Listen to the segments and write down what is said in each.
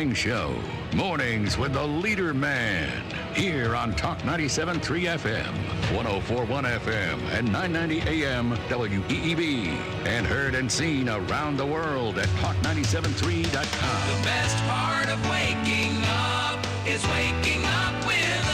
morning show. Mornings with the LeaderMan. Here on Talk 97.3 FM, 104.1 FM, and 990 AM WEEB. And heard and seen around the world at talk973.com. The best part of waking up is waking up with us.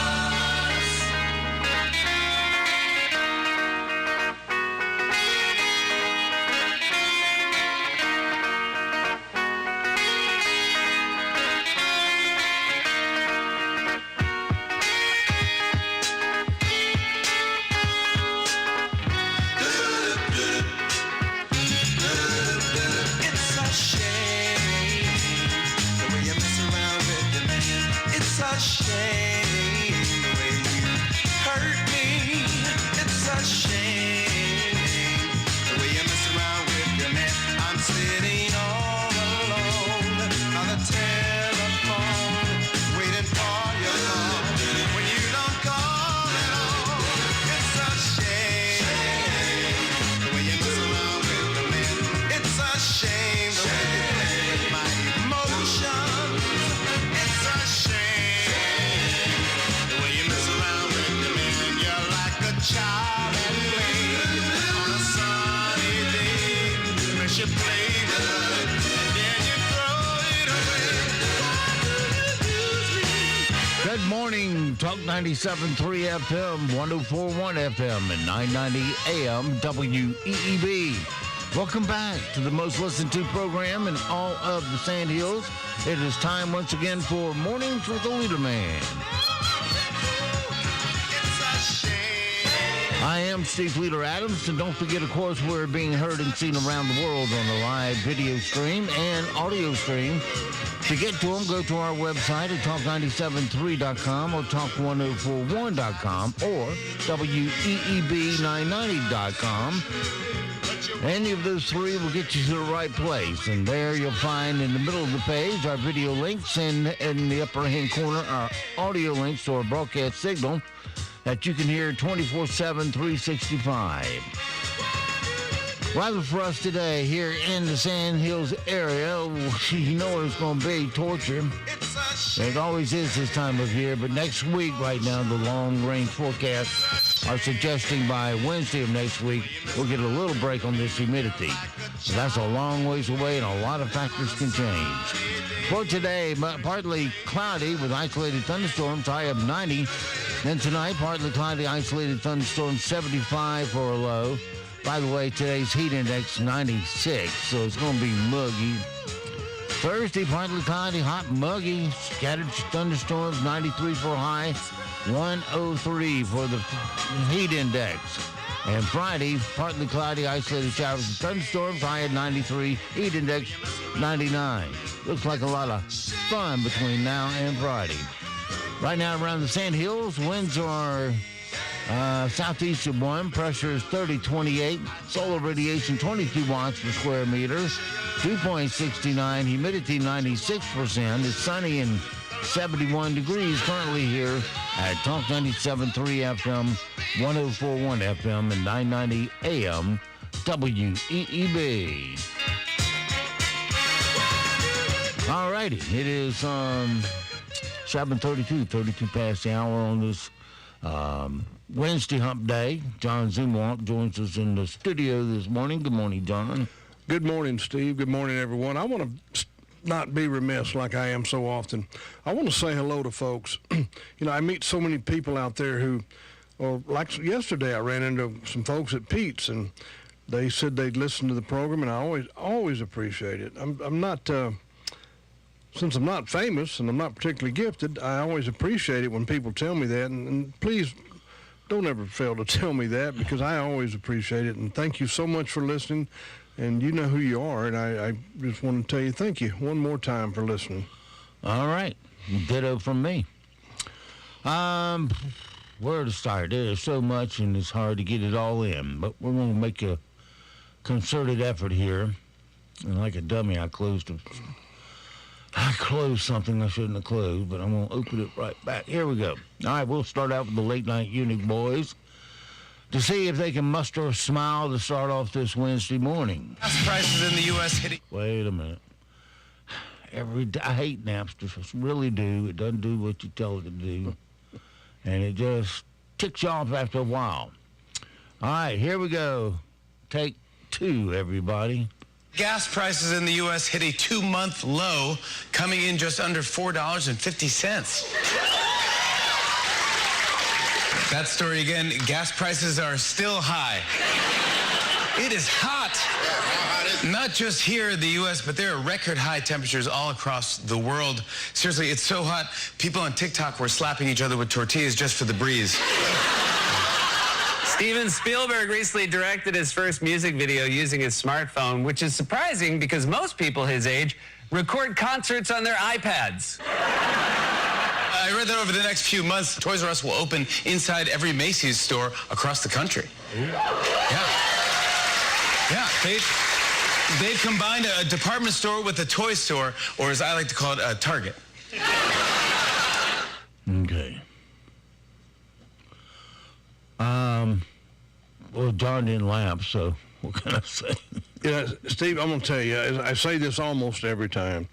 Good morning, Talk 97.3 FM, 104.1 FM, and 990 AM WEEB. Welcome back to the most listened to program in all of the Sand Hills. It is time once again for Mornings with the LeaderMan. I am Steve Leader Adams, and don't forget, of course, we're being heard and seen around the world on the live video stream and audio stream. To get to them, go to our website at talk973.com or talk1041.com or WEEB990.com. Any of those three will get you to the right place. And there you'll find in the middle of the page our video links, and in the upper hand corner our audio links to our broadcast signal that you can hear 24/7, 365. Weather for us today here in the Sand Hills area, you know it's going to be torture. It always is this time of year, but next week right now, the long-range forecasts are suggesting by Wednesday of next week, we'll get a little break on this humidity. So that's a long ways away, and a lot of factors can change. For today, partly cloudy with isolated thunderstorms, high of 90. Then tonight, partly cloudy, isolated thunderstorms, 75 for a low. By the way, today's heat index 96, so it's going to be muggy. Thursday, partly cloudy, hot, muggy, scattered thunderstorms, 93 for a high, 103 for the heat index. And Friday, partly cloudy, isolated showers and thunderstorms, high at 93, heat index 99. Looks like a lot of fun between now and Friday. Right now around the Sand Hills, winds are southeast of 1, pressure is 30-28, solar radiation 22 watts per square meter, 2.69, humidity 96%. It's sunny and 71 degrees currently here at Talk 97.3 FM, 104.1 FM, and 990 AM WEEB. All righty, it is 7:32, 32 past the hour on this Wednesday hump day. John Zumwalt joins us in the studio this morning. Good morning, John. Good morning, Steve. Good morning, everyone. I want to not be remiss like I am so often. I want to say hello to folks. I meet so many people out there who, or like yesterday, I ran into some folks at Pete's, and they said they'd listen to the program, and I always appreciate it. I'm not, since I'm not famous and I'm not particularly gifted, I always appreciate it when people tell me that, and please don't ever fail to tell me that, because I always appreciate it. And thank you so much for listening. And you know who you are, and I just want to tell you thank you one more time for listening. All right. Ditto from me. Where to start? There's so much, and it's hard to get it all in. But we're going to make a concerted effort here. And like a dummy, I closed something I shouldn't have closed, but I'm going to open it right back. Here we go. All right, we'll start out with the Late Night Eunuch Boys to see if they can muster a smile to start off this Wednesday morning. Gas prices in the U.S. hitting. Wait a minute. every day. I hate Napster. I really do. It doesn't do what you tell it to do. And it just ticks you off after a while. All right, here we go. Take 2, everybody. Gas prices in the U.S. hit a 2-month low, coming in just under $4.50. That story again, gas prices are still high. It is hot. Not just here in the U.S., but there are record high temperatures all across the world. Seriously, it's so hot, people on TikTok were slapping each other with tortillas just for the breeze. Steven Spielberg recently directed his first music video using his smartphone, which is surprising because most people his age record concerts on their iPads. I read that over the next few months, Toys R Us will open inside every Macy's store across the country. Yeah, they've combined a department store with a toy store, or as I like to call it, a Target. Okay. Well, John didn't laugh, so what can I say? Steve, I'm going to tell you, I say this almost every time.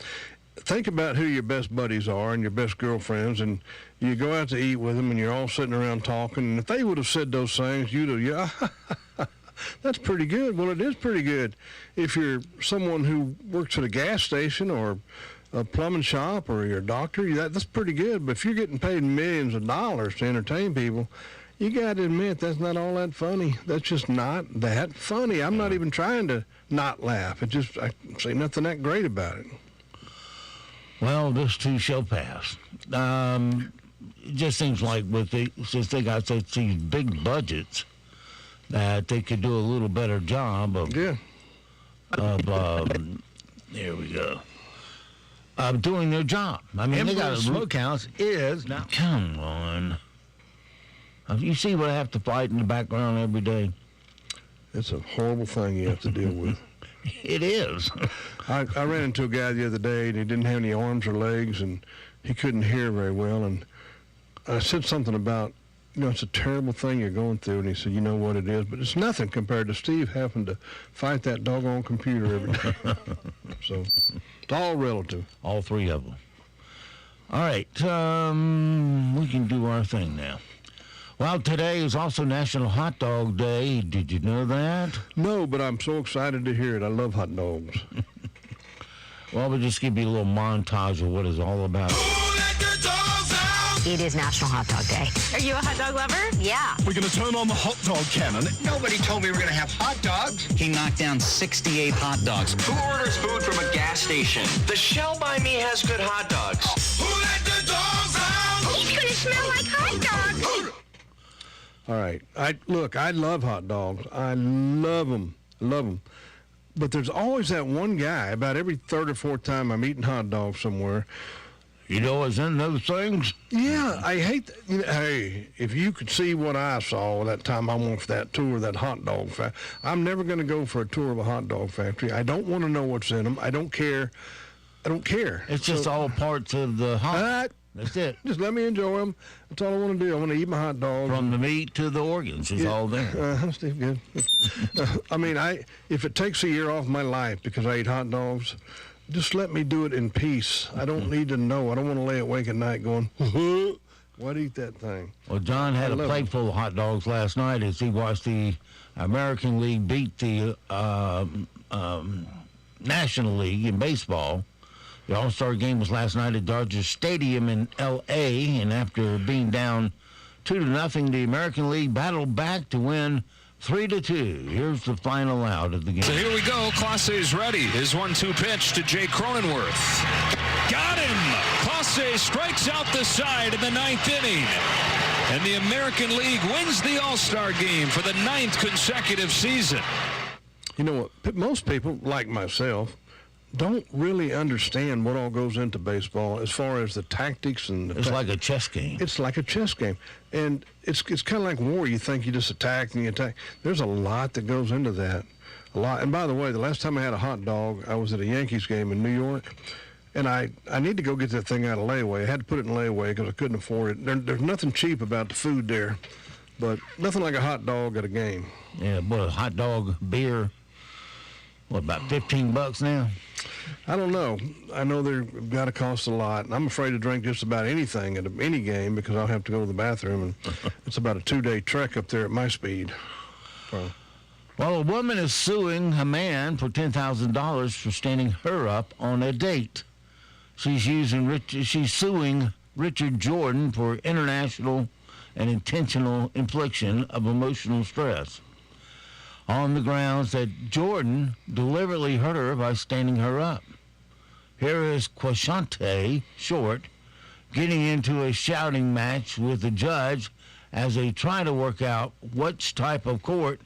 Think about who your best buddies are and your best girlfriends, and you go out to eat with them, and you're all sitting around talking, and if they would have said those things, you'd have, yeah, that's pretty good. Well, it is pretty good. If you're someone who works at a gas station or a plumbing shop or you're a doctor, that's pretty good. But if you're getting paid millions of dollars to entertain people, you got to admit that's not all that funny. That's just not that funny. I'm not even trying to not laugh. I say nothing that great about it. Well, this too shall pass. It just seems like since they got such these big budgets, that they could do a little better job of. Yeah. There we go. Of doing their job. I mean, they got a Smokehouse is now. Come on. You see what I have to fight in the background every day? It's a horrible thing you have to deal with. It is. I ran into a guy the other day, and he didn't have any arms or legs, and he couldn't hear very well. And I said something about, it's a terrible thing you're going through. And he said, you know what it is, but it's nothing compared to Steve having to fight that doggone computer every day. So it's all relative. All 3 of them. All right. We can do our thing now. Well, today is also National Hot Dog Day. Did you know that? No, but I'm so excited to hear it. I love hot dogs. Well, we'll just give you a little montage of what it's all about. Who let the dogs out? It is National Hot Dog Day. Are you a hot dog lover? Yeah. We're going to turn on the hot dog cannon. Nobody told me we were going to have hot dogs. He knocked down 68 hot dogs. Who orders food from a gas station? The Shell by me has good hot dogs. Who let the dogs out? It's gonna smell like hot dogs. All right. I love hot dogs. I love them. But there's always that one guy, about every third or fourth time I'm eating hot dogs somewhere. You know what's in those things? Yeah, I hate hey, if you could see what I saw that time I went for that tour of that hot dog factory. I'm never going to go for a tour of a hot dog factory. I don't want to know what's in them. I don't care. It's just all parts of the hot. That's it. Just let me enjoy them. That's all I want to do. I want to eat my hot dogs. From the meat to the organs is all there. Steve, good. I mean, if it takes a year off my life because I eat hot dogs, just let me do it in peace. I don't need to know. I don't want to lay awake at night going, what eat that thing? Well, John had a plate full of hot dogs last night as he watched the American League beat the National League in baseball. The All-Star game was last night at Dodger Stadium in L.A., and after being down 2-0, the American League battled back to win 3-2. Here's the final out of the game. So here we go. Clase's ready. His 1-2 pitch to Jay Cronenworth. Got him! Clase strikes out the side in the 9th inning. And the American League wins the All-Star game for the 9th consecutive season. You know what? Most people, like myself, don't really understand what all goes into baseball as far as the tactics and it's like a chess game. It's like a chess game, and it's kind of like war. You think you just attack and you attack. There's a lot that goes into that, a lot. And by the way, the last time I had a hot dog, I was at a Yankees game in New York, and I need to go get that thing out of layaway. I had to put it in layaway because I couldn't afford it. There's nothing cheap about the food there, but nothing like a hot dog at a game. Yeah, but a hot dog, beer. What, about $15 now? I don't know. I know they've got to cost a lot, and I'm afraid to drink just about anything at any game because I'll have to go to the bathroom, and it's about a 2-day trek up there at my speed. So. Well, a woman is suing a man for $10,000 for standing her up on a date. She's suing Richard Jordan for international and intentional infliction of emotional stress on the grounds that Jordan deliberately hurt her by standing her up. Here is Quashante Short getting into a shouting match with the judge as they try to work out which type of court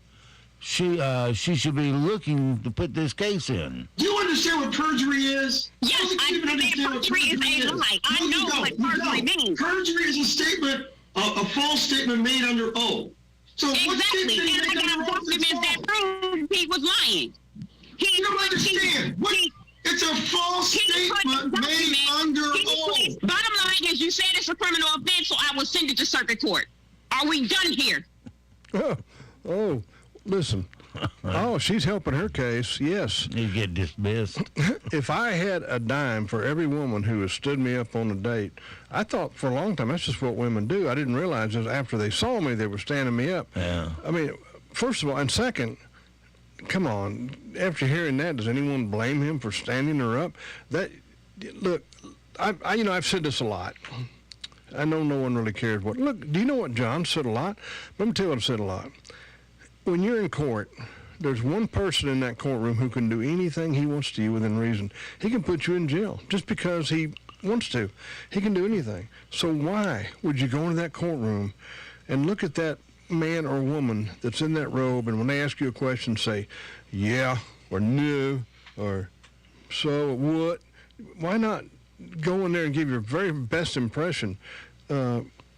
she should be looking to put this case in. Do you understand what perjury is? Yes, I understand perjury is a lie. I know what perjury means. Perjury is a statement, a false statement made under oath. So Exactly, and I got documents that prove he was lying. You don't understand. It's a false statement made under oath. Bottom line is, you said it's a criminal offense, so I will send it to circuit court. Are we done here? Oh, listen. Oh, she's helping her case. Yes. You get dismissed. If I had a dime for every woman who has stood me up on a date, I thought for a long time that's just what women do. I didn't realize that after they saw me, they were standing me up. Yeah. I mean, first of all, and second, come on. After hearing that, does anyone blame him for standing her up? Look, I've said this a lot. I know no one really cares what. Look, do you know what John said a lot? Let me tell you what I've said a lot. When you're in court, there's one person in that courtroom who can do anything he wants to you within reason. He can put you in jail just because he wants to. He can do anything. So why would you go into that courtroom and look at that man or woman that's in that robe, and when they ask you a question, say, yeah, or no, or so, what? Why not go in there and give your very best impression?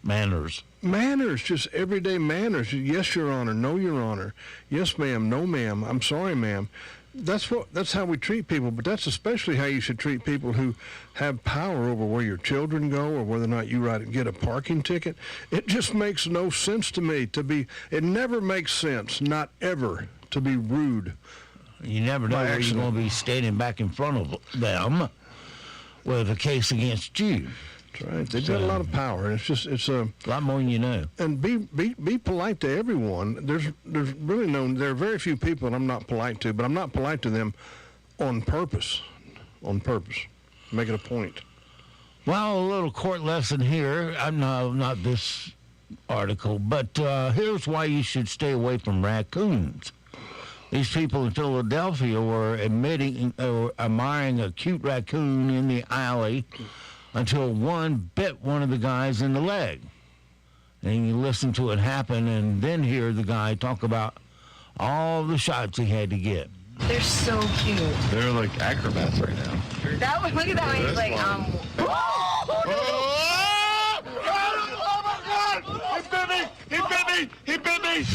Manners. Manners, just everyday manners. Yes, Your Honor. No, Your Honor. Yes, ma'am. No, ma'am. I'm sorry, ma'am. That's how we treat people, but that's especially how you should treat people who have power over where your children go or whether or not you get a parking ticket. It just makes no sense to me it never makes sense, not ever, to be rude. You never know where you're going to be standing back in front of them with a case against you. That's right. They've got a lot of power, and it's a lot more than you know. And be polite to everyone. There's really there are very few people that I'm not polite to, but I'm not polite to them on purpose. On purpose, make it a point. Well, a little court lesson here. I'm not this article, but here's why you should stay away from raccoons. These people in Philadelphia were admiring a cute raccoon in the alley until one bit one of the guys in the leg. And you listen to it happen and then hear the guy talk about all the shots he had to get. They're so cute. They're like acrobats right now. Look at that one. He's like, He bit me!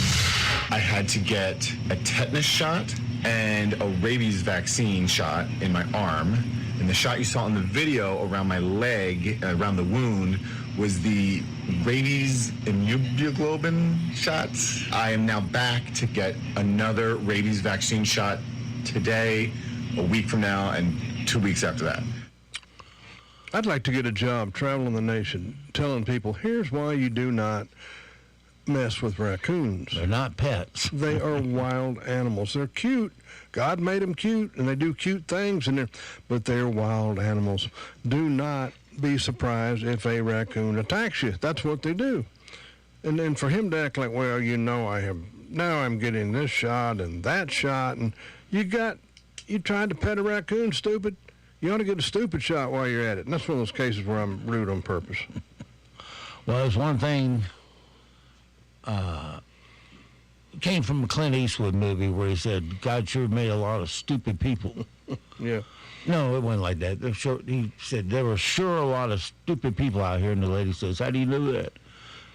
I had to get a tetanus shot and a rabies vaccine shot in my arm. And the shot you saw in the video around my leg, around the wound, was the rabies immunoglobulin shots. I am now back to get another rabies vaccine shot today, a week from now, and 2 weeks after that. I'd like to get a job traveling the nation, telling people, here's why you do not mess with raccoons. They're not pets. They are wild animals. They're cute. God made them cute, and they do cute things, but they're wild animals. Do not be surprised if a raccoon attacks you. That's what they do. And then for him to act like, well, I'm getting this shot and that shot, and you tried to pet a raccoon, stupid. You ought to get a stupid shot while you're at it. And that's one of those cases where I'm rude on purpose. Well, there's one thing. Came from a Clint Eastwood movie where he said, God sure made a lot of stupid people. Yeah. No, it wasn't like that. He said, there were sure a lot of stupid people out here. And the lady says, how do you know that?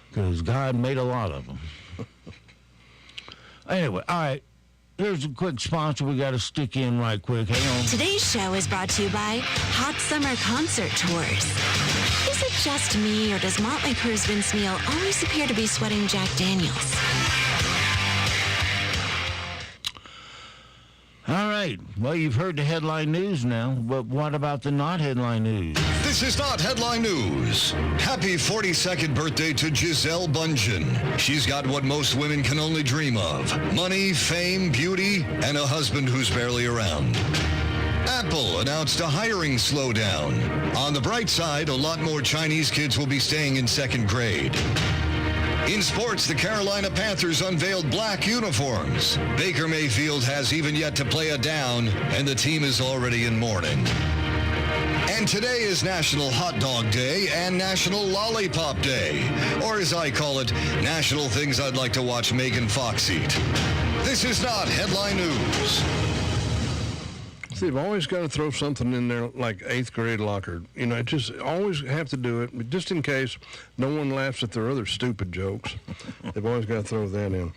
Because God made a lot of them. Anyway, all right. Here's a quick sponsor we got to stick in right quick. Hang on. Today's show is brought to you by Hot Summer Concert Tours. Is it just me, or does Motley Crue's Vince Neil always appear to be sweating Jack Daniels? All right, right. Well, you've heard the headline news now, but what about the not headline news? This is not headline news. Happy 42nd birthday to Giselle Bundchen. She's got what most women can only dream of: money, fame, beauty, and a husband who's barely around. Apple announced a hiring slowdown. On the bright side, a lot more Chinese kids will be staying in second grade. In sports, the Carolina Panthers unveiled black uniforms. Baker Mayfield has even yet to play a down, and the team is already in mourning. And today is National Hot Dog Day and National Lollipop Day, or as I call it, National Things I'd Like to Watch Megan Fox Eat. This is not headline news. See, I've always got to throw something in there like 8th grade locker. You know, I just always have to do it, just in case no one laughs at their other stupid jokes. They've always got to throw that in.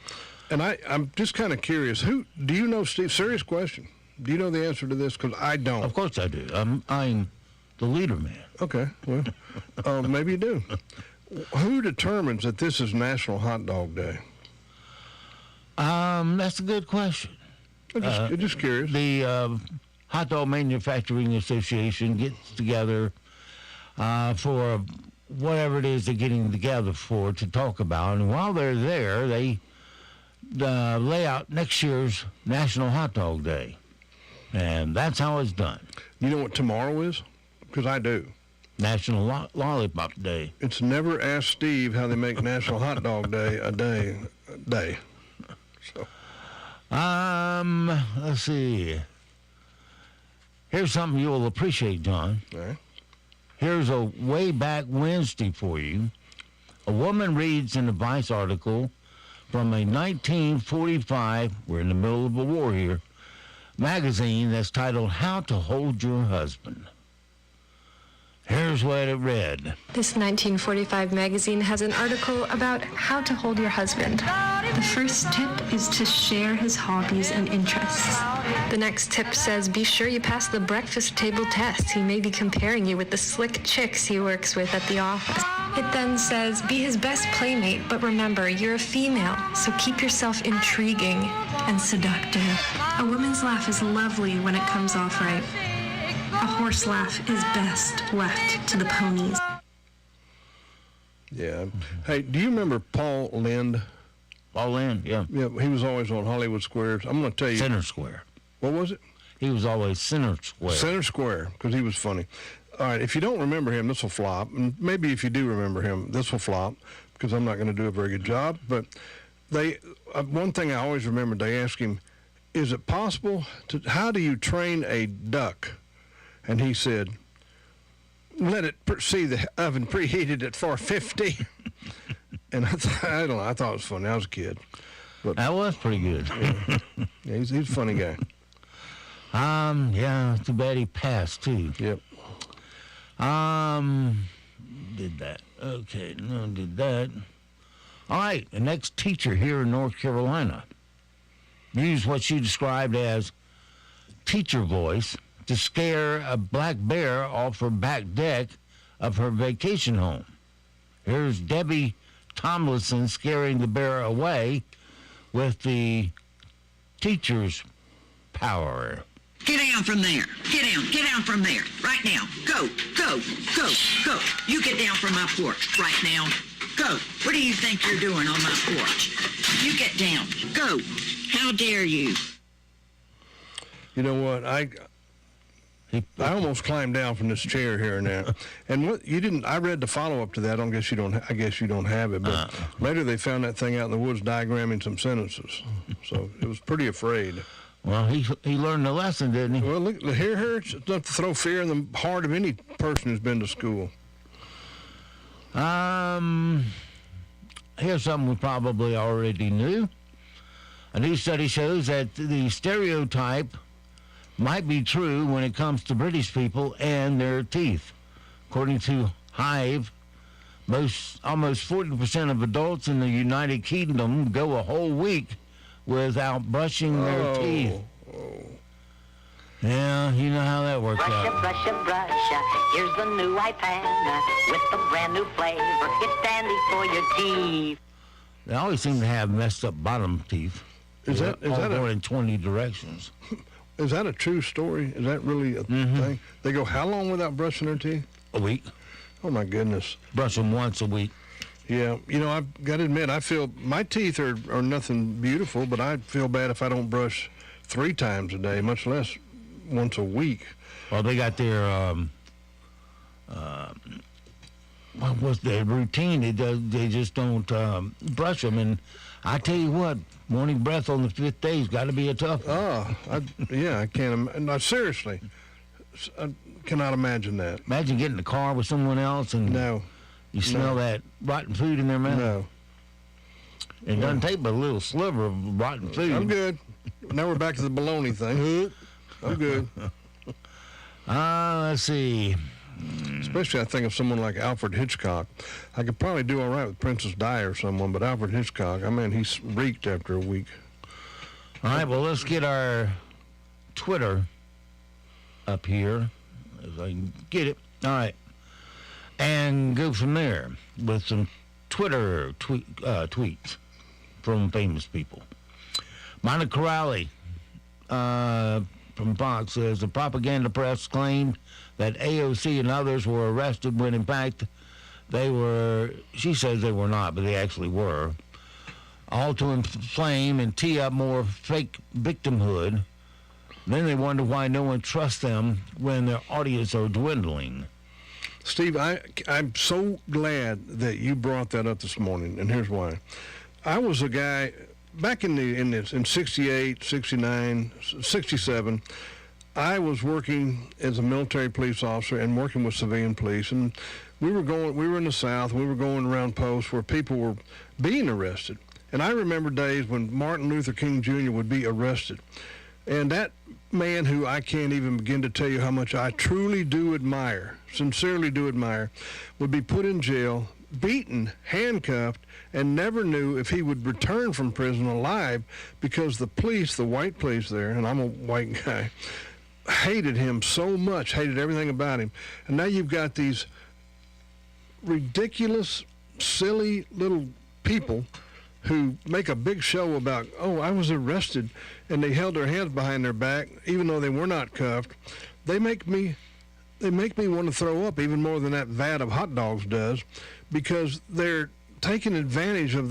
And I'm just kind of curious. Do you know, Steve, serious question, do you know the answer to this? Because I don't. Of course I do. I'm the leader man. Okay, well, maybe you do. Who determines that this is National Hot Dog Day? That's a good question. I'm just curious. The Hot Dog Manufacturing Association gets together for whatever it is they're getting together for to talk about. And while they're there, they lay out next year's National Hot Dog Day. And that's how it's done. You know what tomorrow is? Because I do. National Lollipop Day. It's never asked Steve how they make National Hot Dog Day a day. So. Let's see. Here's something you'll appreciate, John. Okay. Here's a way back Wednesday for you. A woman reads an advice article from a 1945, we're in the middle of a war here, magazine that's titled How to Hold Your Husband. Here's what it read. This 1945 magazine has an article about how to hold your husband. The first tip is to share his hobbies and interests. The next tip says be sure you pass the breakfast table test. He may be comparing you with the slick chicks he works with at the office. It then says be his best playmate, but remember, you're a female, so keep yourself intriguing and seductive. A woman's laugh is lovely when it comes off right. A horse laugh is best left to the ponies. Yeah. Hey, do you remember Paul Lynde? Paul Lynde, yeah. Yeah, he was always on Hollywood Squares. I'm going to tell you. Center Square. What was it? He was always Center Square. Center Square, because he was funny. All right, if you don't remember him, this will flop. And maybe if you do remember him, this will flop, because I'm not going to do a very good job. But one thing I always remembered, they asked him, is it possible how do you train a duck? And he said, let it see the oven preheated at 450. And I don't know, I thought it was funny. I was a kid. But, that was pretty good. Yeah, he's a funny guy. Yeah, too bad he passed, too. Yep. Did that. Okay, no, did that. All right, the next teacher here in North Carolina used what she described as teacher voice to scare a black bear off her back deck of her vacation home. Here's Debbie Tomlinson scaring the bear away with the teacher's power. Get down from there. Get down from there. Right now. Go. You get down from my porch right now. Go. What do you think you're doing on my porch? You get down. Go. How dare you? You know what? I almost climbed down from this chair here and there. And what you didn't, I read the follow-up to that. I guess you don't have it. But later they found that thing out in the woods diagramming some sentences. So it was pretty afraid. Well, he learned a lesson, didn't he? Well, look, here it's enough to throw fear in the heart of any person who's been to school. Here's something we probably already knew. A new study shows that the stereotype might be true when it comes to British people and their teeth. According to Hive, almost 40% of adults in the United Kingdom go a whole week without brushing their teeth. Yeah, you know how that works out. Brusha. Here's the new iPad with the brand new flavor. It's dandy for your teeth. They always seem to have messed up bottom teeth. Is that going in 20 directions? Is that a true story? Is that really a thing? They go how long without brushing their teeth? A week. Oh, my goodness. Brush them once a week. Yeah, you know, I've got to admit, I feel my teeth are nothing beautiful, but I feel bad if I don't brush 3 times a day, much less once a week. Well, they got their what was their routine? They just don't brush them. And I tell you what, morning breath on the 5th day's got to be a tough one. Oh, I can't. No, seriously, I cannot imagine that. Imagine getting in the car with someone else and you smell that rotten food in their mouth. No. It doesn't take but a little sliver of rotten food. I'm good. Now we're back to the bologna thing. I'm good. Let's see. Especially, I think of someone like Alfred Hitchcock. I could probably do all right with Princess Di or someone, but Alfred Hitchcock, I mean, he's reeked after a week. All right, well, let's get our Twitter up here, if I can get it. All right. And go from there with some Twitter tweets from famous people. Monica Crowley from Fox says the propaganda press claimed that AOC and others were arrested when in fact they were, she says they were not, but they actually were, all to inflame and tee up more fake victimhood. Then they wonder why no one trusts them when their audience are dwindling. Steve, I'm so glad that you brought that up this morning, and here's why. I was a guy back in 68, 69, 67. I was working as a military police officer and working with civilian police, and we were in the South. We were going around posts where people were being arrested. And I remember days when Martin Luther King Jr. would be arrested. And that man, who I can't even begin to tell you how much I truly do admire, sincerely do admire, would be put in jail, beaten, handcuffed, and never knew if he would return from prison alive because the police, the white police there, and I'm a white guy, hated him so much, hated everything about him. And now you've got these ridiculous, silly little people who make a big show about, oh, I was arrested, and they held their hands behind their back, even though they were not cuffed. They make me want to throw up even more than that vat of hot dogs does, because they're taking advantage on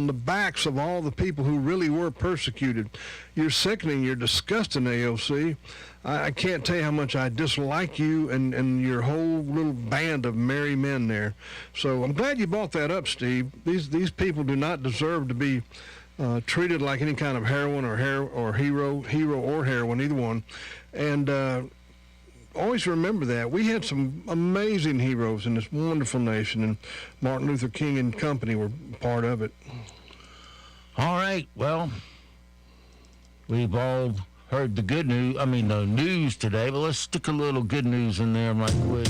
the backs of all the people who really were persecuted. You're sickening. You're disgusting, AOC. I can't tell you how much I dislike you and your whole little band of merry men there. So I'm glad you brought that up, Steve. These people do not deserve to be treated like any kind of heroine or hero or heroine, either one. And always remember that. We had some amazing heroes in this wonderful nation, and Martin Luther King and company were part of it. All right, well, we've all heard the news today, but let's stick a little good news in there right quick.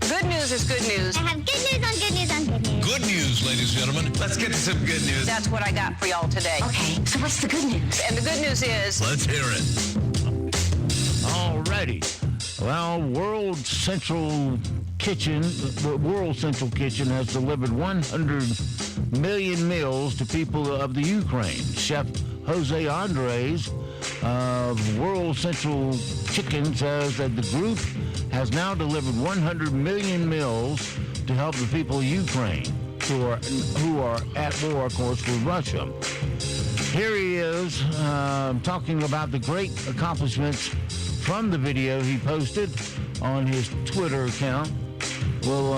Good news is good news. I have good news on good news on good news. Good news, ladies and gentlemen. Let's get to some good news. That's what I got for y'all today. Okay, so what's the good news? And the good news is... Let's hear it. Alrighty. Well, World Central Kitchen has delivered 100 million meals to people of the Ukraine. Chef Jose Andres of World Central Chicken says that the group has now delivered 100 million meals to help the people of Ukraine who are at war, of course, with Russia. Here he is talking about the great accomplishments from the video he posted on his Twitter account. We'll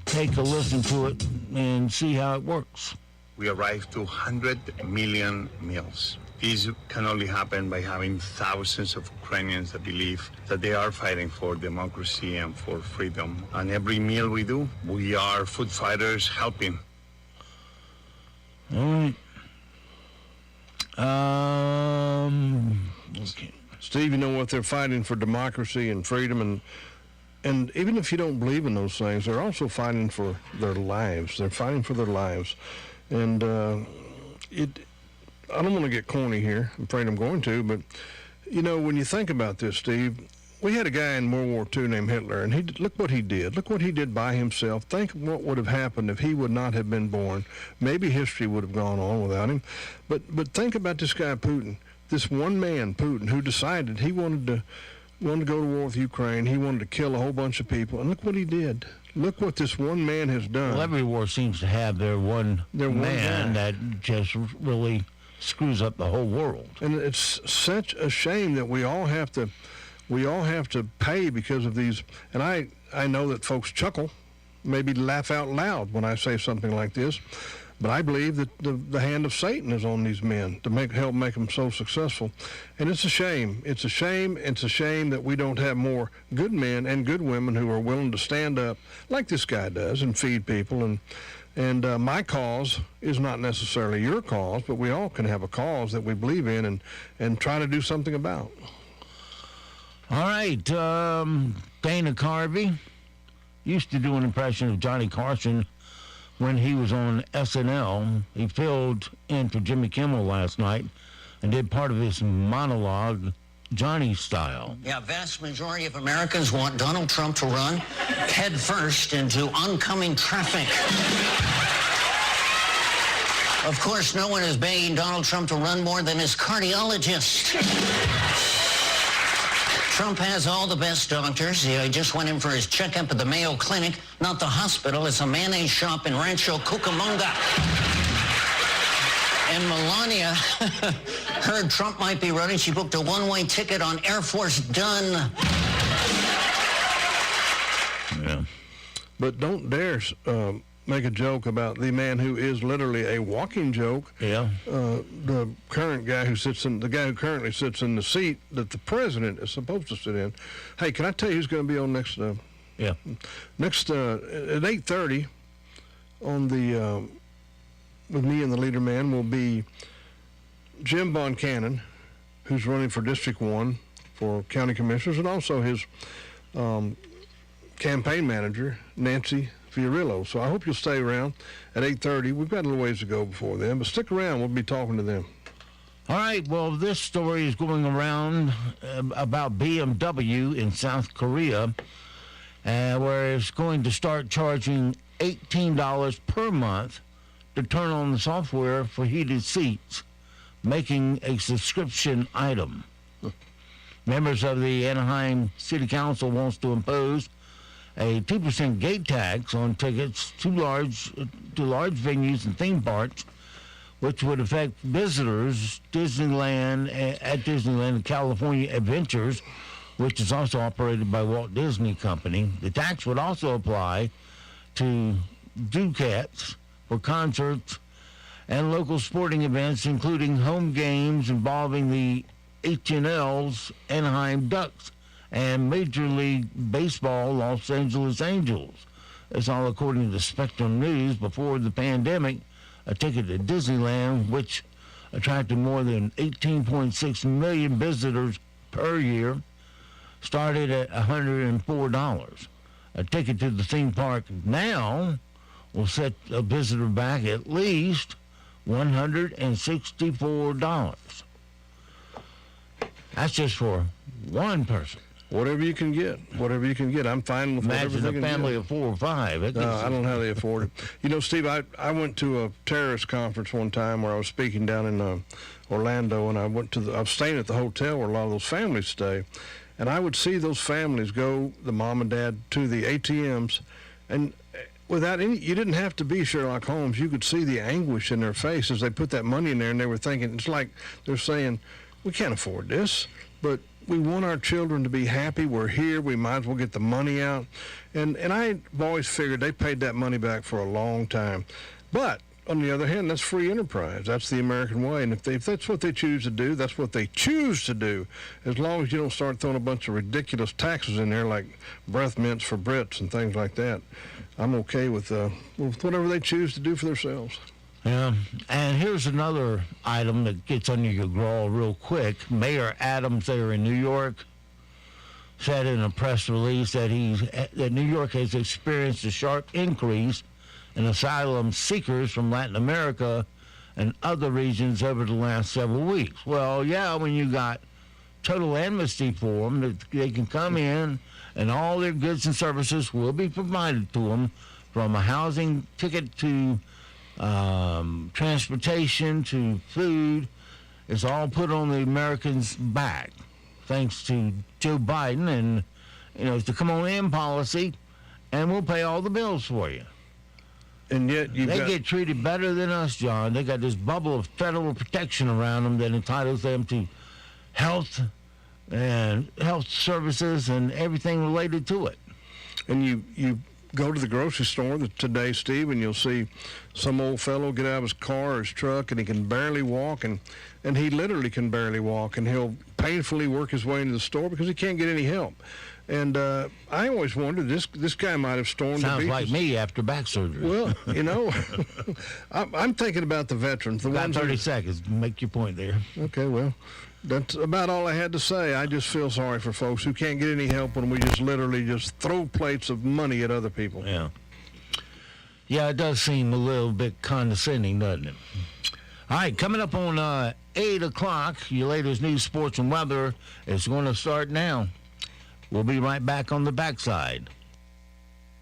take a listen to it and see how it works. We arrived to 100 million meals. This can only happen by having thousands of Ukrainians that believe that they are fighting for democracy and for freedom. And every meal we do, we are food fighters helping. All right. Okay. Steve, you know what? They're fighting for democracy and freedom, and even if you don't believe in those things, they're also fighting for their lives. They're fighting for their lives. And I don't want to get corny here. I'm afraid I'm going to, but, you know, when you think about this, Steve, we had a guy in World War II named Hitler, and look what he did. Look what he did by himself. Think of what would have happened if he would not have been born. Maybe history would have gone on without him. But think about this guy Putin, this one man Putin, who decided he wanted to go to war with Ukraine. He wanted to kill a whole bunch of people, and look what he did. Look what this one man has done. Well, every war seems to have their one man that just really screws up the whole world. And it's such a shame that we all have to pay because of these. And I know that folks chuckle, maybe laugh out loud when I say something like this, but I believe that the hand of Satan is on these men to help make them so successful. And it's a shame. It's a shame. It's a shame that we don't have more good men and good women who are willing to stand up like this guy does and feed people. And my cause is not necessarily your cause, but we all can have a cause that we believe in and try to do something about. All right, Dana Carvey used to do an impression of Johnny Carson when he was on SNL. He filled in for Jimmy Kimmel last night and did part of his monologue Johnny style. Yeah, vast majority of Americans want Donald Trump to run head first into oncoming traffic. Of course, no one is begging Donald Trump to run more than his cardiologist. Trump has all the best doctors. He just went in for his checkup at the Mayo Clinic, not the hospital. It's a mayonnaise shop in Rancho Cucamonga. And Melania heard Trump might be running. She booked a one-way ticket on Air Force Done. Yeah. But don't dare make a joke about the man who is literally a walking joke. Yeah. The current guy the guy who currently sits in the seat that the president is supposed to sit in. Hey, can I tell you who's going to be on next? Next at 8:30 on the with me and the LeaderMan will be Jim Boncannon, who's running for District 1 for county commissioners, and also his campaign manager, Nancy Fiorillo. So I hope you'll stay around at 8:30. We've got a little ways to go before then, but stick around. We'll be talking to them. All right, well, this story is going around about BMW in South Korea, where it's going to start charging $18 per month to turn on the software for heated seats, making a subscription item. Members of the Anaheim City Council wants to impose a 2% gate tax on tickets to large venues and theme parks, which would affect visitors at Disneyland California Adventures, which is also operated by Walt Disney Company. The tax would also apply to ducats for concerts and local sporting events, including home games involving the HNL's Anaheim Ducks and Major League Baseball Los Angeles Angels. That's all according to Spectrum News. Before the pandemic, a ticket to Disneyland, which attracted more than 18.6 million visitors per year, started at $104. A ticket to the theme park now will set a visitor back at least $164. That's just for one person. Whatever you can get. I'm fine with whatever they can get. Imagine a family of 4 or 5. I don't know how they afford it. You know, Steve, I went to a terrorist conference one time where I was speaking down in Orlando, and I was staying at the hotel where a lot of those families stay, and I would see those families go, the mom and dad, to the ATMs, and you didn't have to be Sherlock Holmes. You could see the anguish in their face as they put that money in there, and they were thinking, it's like they're saying, we can't afford this, but we want our children to be happy. We're here. We might as well get the money out. And I've always figured they paid that money back for a long time. But on the other hand, that's free enterprise. That's the American way. And if that's what they choose to do, that's what they choose to do. As long as you don't start throwing a bunch of ridiculous taxes in there like breath mints for Brits and things like that, I'm okay with whatever they choose to do for themselves. Yeah, and here's another item that gets under your growl real quick. Mayor Adams there in New York said in a press release that New York has experienced a sharp increase in asylum seekers from Latin America and other regions over the last several weeks. Well, yeah, when you got total amnesty for them, that they can come in and all their goods and services will be provided to them, from a housing ticket to transportation to food. It's all put on the Americans' back, thanks to Joe Biden and, it's the come on in policy, and we'll pay all the bills for you. And yet they get treated better than us, John. They got this bubble of federal protection around them that entitles them to health and health services and everything related to it. And you go to the grocery store today, Steve, and you'll see some old fellow get out of his car or his truck, and he can barely walk, and he literally can barely walk, and he'll painfully work his way into the store because he can't get any help. And I always wondered, this guy might have stormed the beaches. Sounds like me after back surgery. Well, I'm thinking about the veterans. The About ones 30 seconds. Make your point there. Okay, well, that's about all I had to say. I just feel sorry for folks who can't get any help when we just literally just throw plates of money at other people. Yeah. Yeah, it does seem a little bit condescending, doesn't it? All right, coming up on 8 o'clock, your latest news, sports, and weather is going to start now. We'll be right back on the backside.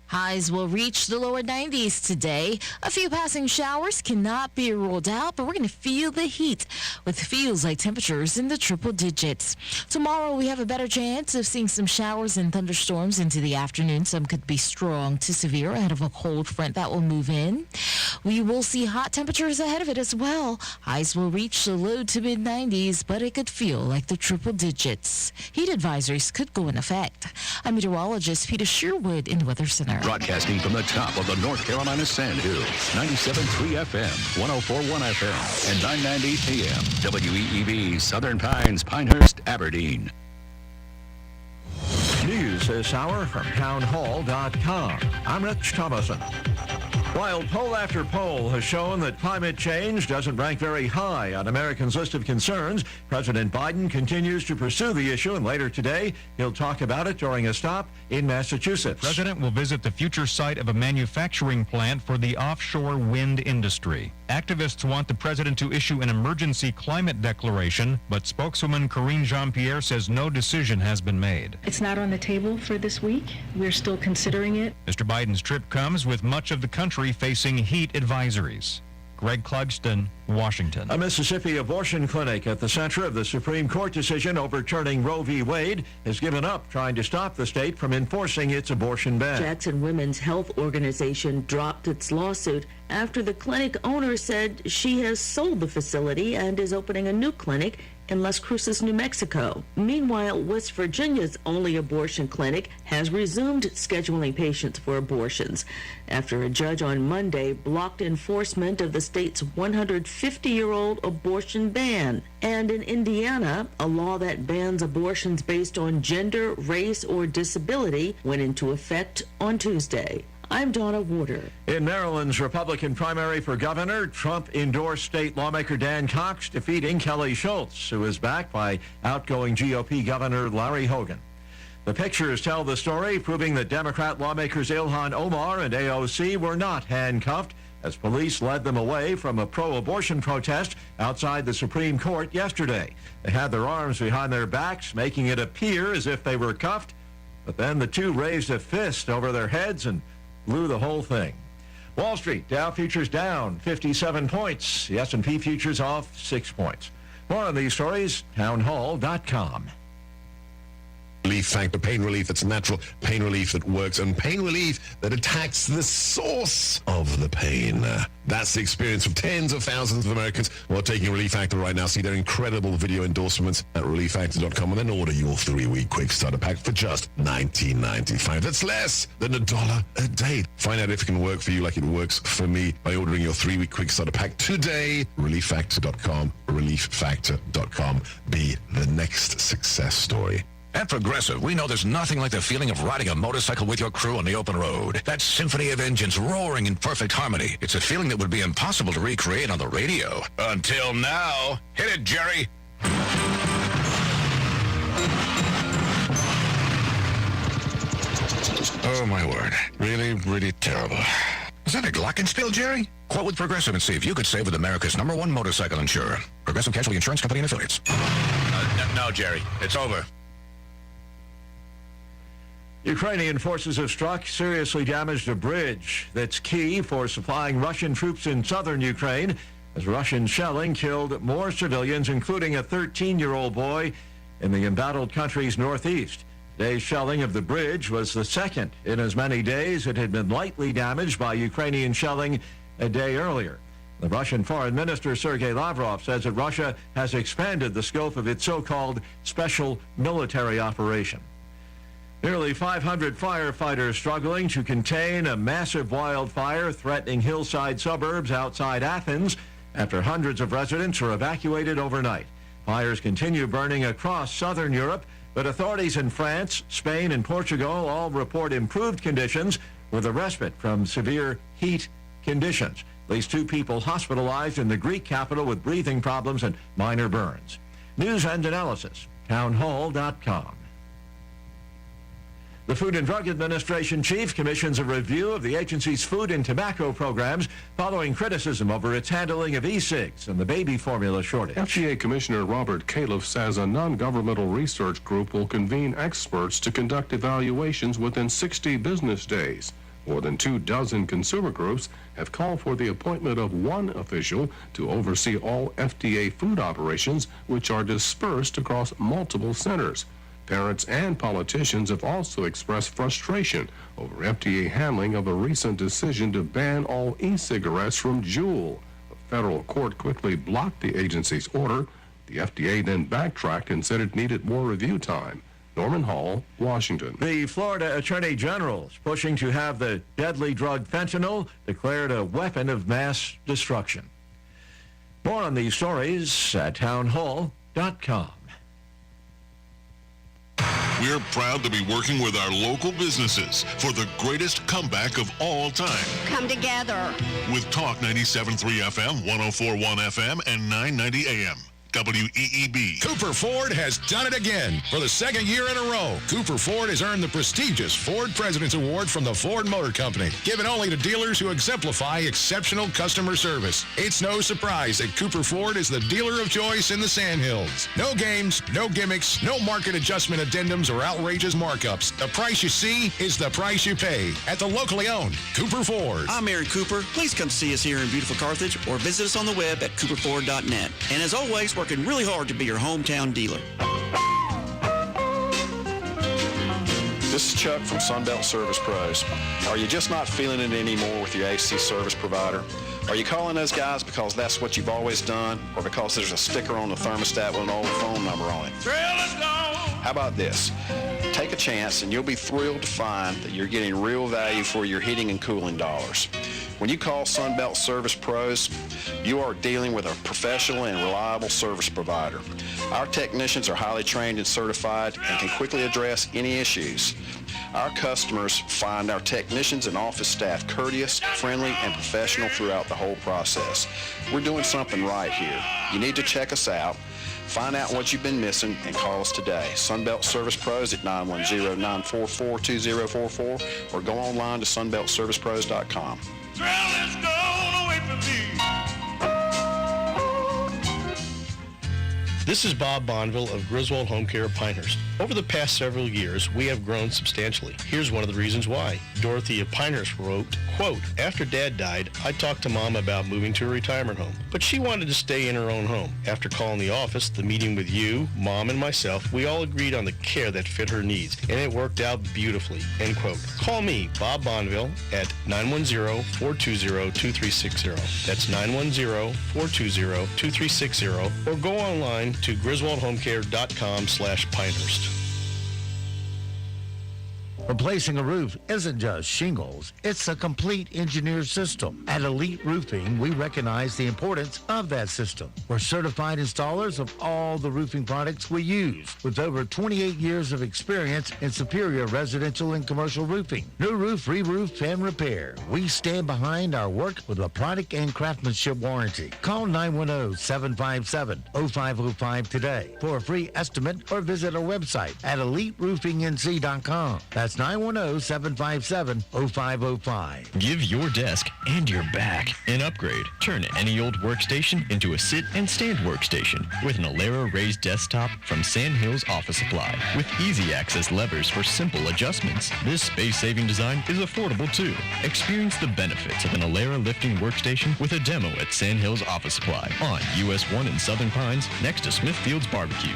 Highs will reach the lower 90s today. A few passing showers cannot be ruled out, but we're going to feel the heat with feels like temperatures in the triple digits. Tomorrow, we have a better chance of seeing some showers and thunderstorms into the afternoon. Some could be strong to severe ahead of a cold front that will move in. We will see hot temperatures ahead of it as well. Highs will reach the low to mid 90s, but it could feel like the triple digits. Heat advisories could go in effect. I'm meteorologist Peter Sherwood in the Weather Center. Broadcasting from the top of the North Carolina Sand Hills, 97.3 FM, 104.1 FM, and 990 AM, WEEB, Southern Pines, Pinehurst, Aberdeen. News this hour from townhall.com. I'm Rich Thomason. While poll after poll has shown that climate change doesn't rank very high on Americans' list of concerns, President Biden continues to pursue the issue, and later today, he'll talk about it during a stop in Massachusetts. The president will visit the future site of a manufacturing plant for the offshore wind industry. Activists want the president to issue an emergency climate declaration, but spokeswoman Karine Jean-Pierre says no decision has been made. It's not on the table for this week. We're still considering it. Mr. Biden's trip comes with much of the country facing heat advisories. Greg Clugston, Washington. A Mississippi abortion clinic at the center of the Supreme Court decision overturning Roe v. Wade has given up trying to stop the state from enforcing its abortion ban. Jackson Women's Health Organization dropped its lawsuit after the clinic owner said she has sold the facility and is opening a new clinic in Las Cruces, New Mexico. Meanwhile, West Virginia's only abortion clinic has resumed scheduling patients for abortions after a judge on Monday blocked enforcement of the state's 150-year-old abortion ban. And in Indiana, a law that bans abortions based on gender, race, or disability went into effect on Tuesday. I'm Donna Warder. In Maryland's Republican primary for governor, Trump endorsed state lawmaker Dan Cox, defeating Kelly Schultz, who is backed by outgoing GOP Governor Larry Hogan. The pictures tell the story, proving that Democrat lawmakers Ilhan Omar and AOC were not handcuffed as police led them away from a pro-abortion protest outside the Supreme Court yesterday. They had their arms behind their backs, making it appear as if they were cuffed, but then the two raised a fist over their heads and blew the whole thing. Wall Street, Dow futures down 57 points. The S&P futures off 6 points. More on these stories, townhall.com. Relief Factor, pain relief that's natural, pain relief that works, and pain relief that attacks the source of the pain. That's the experience of tens of thousands of Americans who are taking Relief Factor right now. See their incredible video endorsements at relieffactor.com, and then order your 3-week quick starter pack for just $19.95. That's less than $1 a day. Find out if it can work for you like it works for me by ordering your 3-week quick starter pack today. relieffactor.com, relieffactor.com. Be the next success story. At Progressive, we know there's nothing like the feeling of riding a motorcycle with your crew on the open road. That symphony of engines roaring in perfect harmony. It's a feeling that would be impossible to recreate on the radio. Until now. Hit it, Jerry. Oh, my word. Really, really terrible. Is that a glockenspiel, Jerry? Quote with Progressive and see if you could save with America's #1 motorcycle insurer. Progressive Casualty Insurance Company and Affiliates. No, Jerry, it's over. Ukrainian forces have struck, seriously damaged a bridge that's key for supplying Russian troops in southern Ukraine, as Russian shelling killed more civilians, including a 13-year-old boy in the embattled country's northeast. Today's shelling of the bridge was the second in as many days. It had been lightly damaged by Ukrainian shelling a day earlier. The Russian Foreign Minister Sergei Lavrov says that Russia has expanded the scope of its so-called special military operation. Nearly 500 firefighters struggling to contain a massive wildfire threatening hillside suburbs outside Athens after hundreds of residents were evacuated overnight. Fires continue burning across southern Europe, but authorities in France, Spain, and Portugal all report improved conditions with a respite from severe heat conditions. At least 2 people hospitalized in the Greek capital with breathing problems and minor burns. News and analysis, townhall.com. The Food and Drug Administration chief commissions a review of the agency's food and tobacco programs following criticism over its handling of e-cigs and the baby formula shortage. FDA Commissioner Robert Califf says a non-governmental research group will convene experts to conduct evaluations within 60 business days. More than 24 consumer groups have called for the appointment of one official to oversee all FDA food operations, which are dispersed across multiple centers. Parents and politicians have also expressed frustration over FDA handling of a recent decision to ban all e-cigarettes from Juul. A federal court quickly blocked the agency's order. The FDA then backtracked and said it needed more review time. Norman Hall, Washington. The Florida Attorney General is pushing to have the deadly drug fentanyl declared a weapon of mass destruction. More on these stories at townhall.com. We're proud to be working with our local businesses for the greatest comeback of all time. Come together. With Talk 97.3 FM, 104.1 FM, and 990 AM. WEEB. Cooper Ford has done it again. For the second year in a row, Cooper Ford has earned the prestigious Ford President's Award from the Ford Motor Company, given only to dealers who exemplify exceptional customer service. It's no surprise that Cooper Ford is the dealer of choice in the Sandhills. No games, no gimmicks, no market adjustment addendums or outrageous markups. The price you see is the price you pay at the locally owned Cooper Ford. I'm Aaron Cooper. Please come see us here in beautiful Carthage or visit us on the web at cooperford.net. And as always, working really hard to be your hometown dealer. This is Chuck from Sunbelt Service Pros. Are you just not feeling it anymore with your AC service provider? Are you calling those guys because that's what you've always done, or because there's a sticker on the thermostat with an old phone number on it? How about this? Take a chance and you'll be thrilled to find that you're getting real value for your heating and cooling dollars. When you call Sunbelt Service Pros, you are dealing with a professional and reliable service provider. Our technicians are highly trained and certified and can quickly address any issues. Our customers find our technicians and office staff courteous, friendly, and professional throughout the whole process. We're doing something right here. You need to check us out. Find out what you've been missing and call us today. Sunbelt Service Pros at 910-944-2044 or go online to sunbeltservicepros.com. This is Bob Bonneville of Griswold Home Care of Pinehurst. Over the past several years, we have grown substantially. Here's one of the reasons why. Dorothy of Pinehurst wrote, quote, "After Dad died, I talked to Mom about moving to a retirement home, but she wanted to stay in her own home. After calling the office, the meeting with you, Mom, and myself, we all agreed on the care that fit her needs, and it worked out beautifully," end quote. Call me, Bob Bonneville, at 910-420-2360. That's 910-420-2360, or go online to griswoldhomecare.com/Pinehurst. Replacing a roof isn't just shingles, it's a complete engineered system. At Elite Roofing, we recognize the importance of that system. We're certified installers of all the roofing products we use, with over 28 years of experience in superior residential and commercial roofing. New roof, re-roof, and repair. We stand behind our work with a product and craftsmanship warranty. Call 910-757-0505 today for a free estimate or visit our website at EliteRoofingNC.com. That's That's 910-757-0505. Give your desk and your back an upgrade. Turn any old workstation into a sit and stand workstation with an Alera raised desktop from Sandhills Office Supply with easy access levers for simple adjustments. This space-saving design is affordable too. Experience the benefits of an Alera lifting workstation with a demo at Sandhills Office Supply on US 1 in Southern Pines next to Smithfield's Barbecue.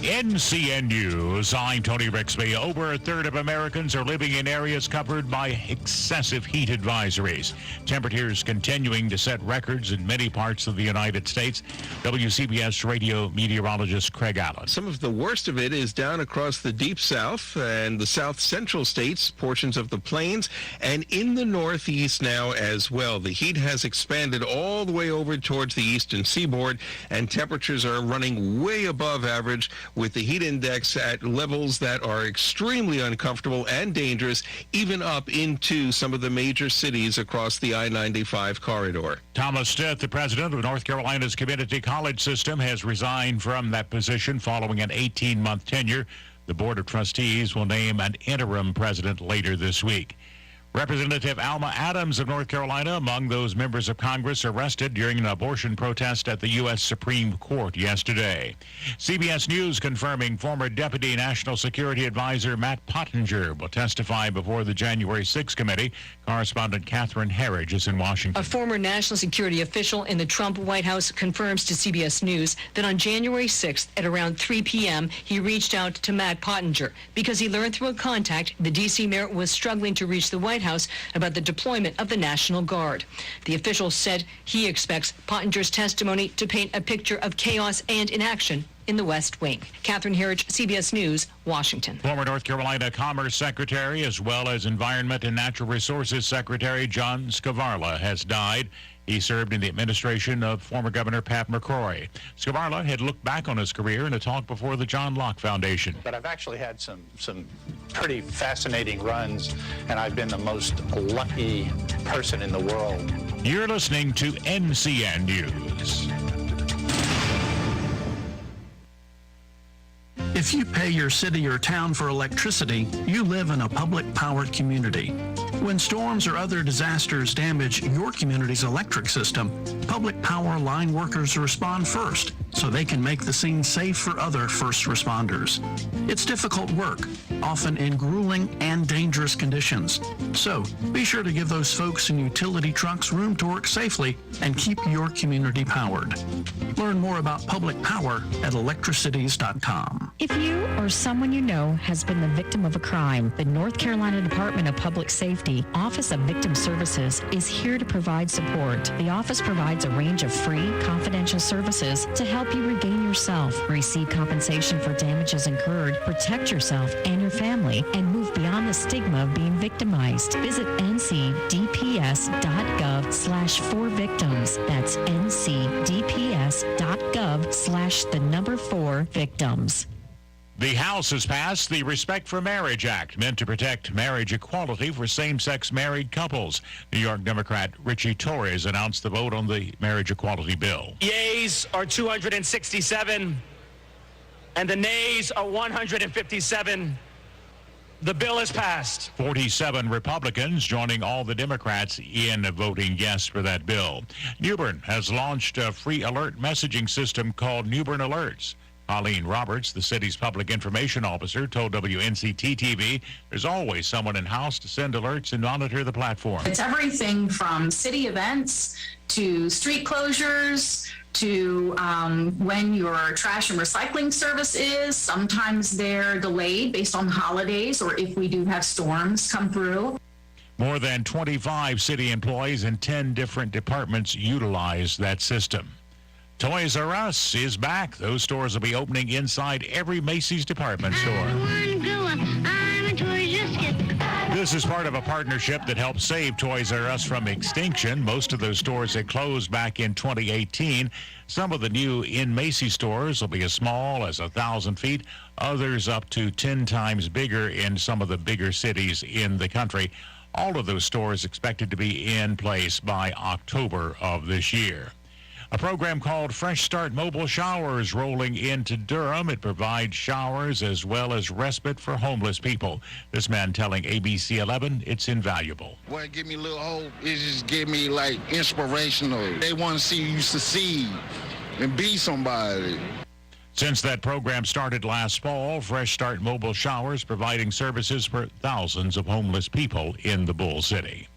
NCN News, I'm Tony Rixby. Over a third of Americans are living in areas covered by excessive heat advisories. Temperatures continuing to set records in many parts of the United States. WCBS radio meteorologist Craig Allen. Some of the worst of it is down across the deep south and the south central states, portions of the plains, and in the northeast now as well. The heat has expanded all the way over towards the eastern seaboard, and temperatures are running way above average, with the heat index at levels that are extremely uncomfortable and dangerous, even up into some of the major cities across the I-95 corridor. Thomas Stith, the president of North Carolina's community college system, has resigned from that position following an 18-month tenure. The Board of Trustees will name an interim president later this week. Representative Alma Adams of North Carolina among those members of Congress arrested during an abortion protest at the U.S. Supreme Court yesterday. CBS News confirming former Deputy National Security Advisor Matt Pottinger will testify before the January 6 committee. Correspondent Catherine Herridge is in Washington. A former national security official in the Trump White House confirms to CBS News that on January 6th at around 3 p.m. he reached out to Matt Pottinger because he learned through a contact the D.C. mayor was struggling to reach the White House about the deployment of the National Guard. The official said he expects Pottinger's testimony to paint a picture of chaos and inaction in the West Wing. Catherine Herridge, CBS News, Washington. Former North Carolina Commerce Secretary as well as Environment and Natural Resources Secretary John Scavarla has died. He served in the administration of former Governor Pat McCrory. Scavarla had looked back on his career in a talk before the John Locke Foundation. But I've actually had some pretty fascinating runs, and I've been the most lucky person in the world. You're listening to NCN News. If you pay your city or town for electricity, you live in a public-powered community. When storms or other disasters damage your community's electric system, public power line workers respond first so they can make the scene safe for other first responders. It's difficult work, often in grueling and dangerous conditions. So be sure to give those folks in utility trucks room to work safely and keep your community powered. Learn more about public power at electricities.com. If you or someone you know has been the victim of a crime, the North Carolina Department of Public Safety Office of Victim Services is here to provide support. The office provides a range of free, confidential services to help you regain yourself, receive compensation for damages incurred, protect yourself and your family, and move beyond the stigma of being victimized. Visit ncdps.gov/4victims. That's ncdps.gov/4victims. The House has passed the Respect for Marriage Act, meant to protect marriage equality for same-sex married couples. New York Democrat Richie Torres announced the vote on the marriage equality bill. Yeas are 267, and the nays are 157. The bill is passed. 47 Republicans joining all the Democrats in voting yes for that bill. Newbern has launched a free alert messaging system called Newbern Alerts. Colleen Roberts, the city's public information officer, told WNCT-TV there's always someone in-house to send alerts and monitor the platform. It's everything from city events to street closures to when your trash and recycling service is. Sometimes they're delayed based on holidays or if we do have storms come through. More than 25 city employees in 10 different departments utilize that system. Toys R Us is back. Those stores will be opening inside every Macy's department store. This is part of a partnership that helps save Toys R Us from extinction. Most of those stores had closed back in 2018. Some of the new in Macy's stores will be as small as 1,000 feet, others up to 10 times bigger in some of the bigger cities in the country. All of those stores expected to be in place by October of this year. A program called Fresh Start Mobile Showers rolling into Durham. It provides showers as well as respite for homeless people. This man telling ABC 11 it's invaluable. What it give me a little hope is just give me like inspirational. They want to see you succeed and be somebody. Since that program started last fall, Fresh Start Mobile Showers providing services for thousands of homeless people in the Bull City.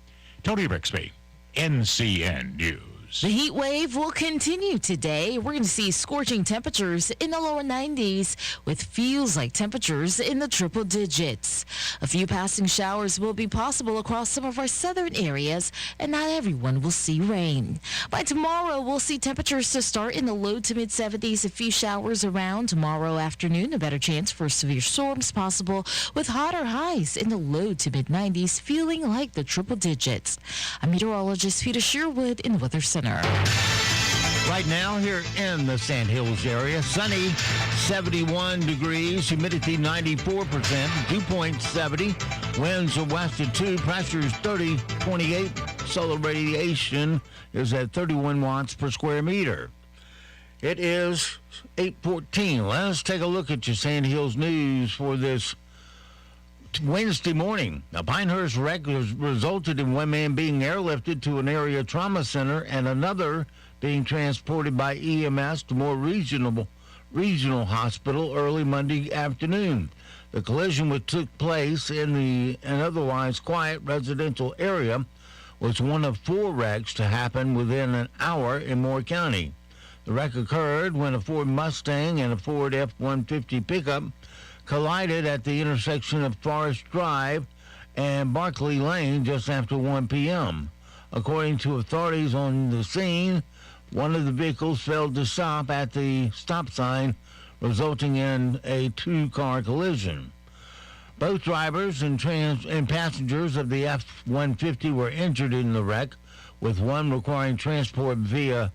Tony Rixby, NCN News. The heat wave will continue today. We're going to see scorching temperatures in the lower 90s with feels like temperatures in the triple digits. A few passing showers will be possible across some of our southern areas, and not everyone will see rain. By tomorrow, we'll see temperatures to start in the low to mid 70s. A few showers around tomorrow afternoon. A better chance for severe storms possible with hotter highs in the low to mid 90s, feeling like the triple digits. I'm meteorologist Peter Sherwood in the Weather Center. Right now here in the Sand Hills area, sunny, 71 degrees, humidity 94%, dew point 70, winds are west at 2, pressure is 30, 28, solar radiation is at 31 watts per square meter. It is 8:14. Let's take a look at your Sand Hills news for this Wednesday morning. A Pinehurst wreck resulted in one man being airlifted to an area trauma center and another being transported by EMS to more regional hospital early Monday afternoon. The collision took place in an otherwise quiet residential area was one of 4 wrecks to happen within an hour in Moore County. The wreck occurred when a Ford Mustang and a Ford F-150 pickup collided at the intersection of Forest Drive and Barclay Lane just after 1 p.m. According to authorities on the scene, one of the vehicles failed to stop at the stop sign, resulting in a 2-car collision. Both drivers and passengers of the F-150 were injured in the wreck, with one requiring transport via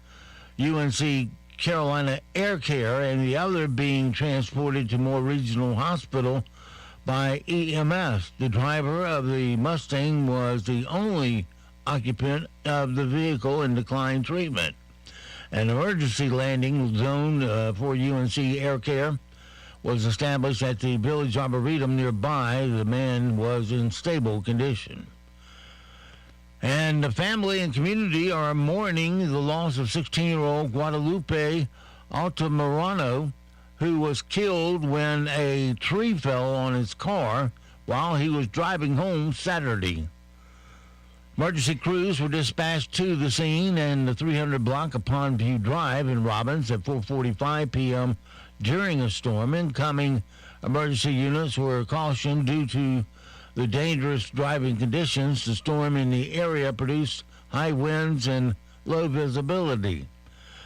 UNC Carolina Air Care and the other being transported to Moore Regional Hospital by EMS. The driver of the Mustang was the only occupant of the vehicle and declined treatment. An emergency landing zone for UNC Air Care was established at the Village Arboretum nearby. The man was in stable condition. And the family and community are mourning the loss of 16-year-old Guadalupe Altamirano, who was killed when a tree fell on his car while he was driving home Saturday. Emergency crews were dispatched to the scene and the 300 block of Pondview Drive in Robbins at 4:45 p.m. during a storm. Incoming emergency units were cautioned due to the dangerous driving conditions. The storm in the area produced high winds and low visibility.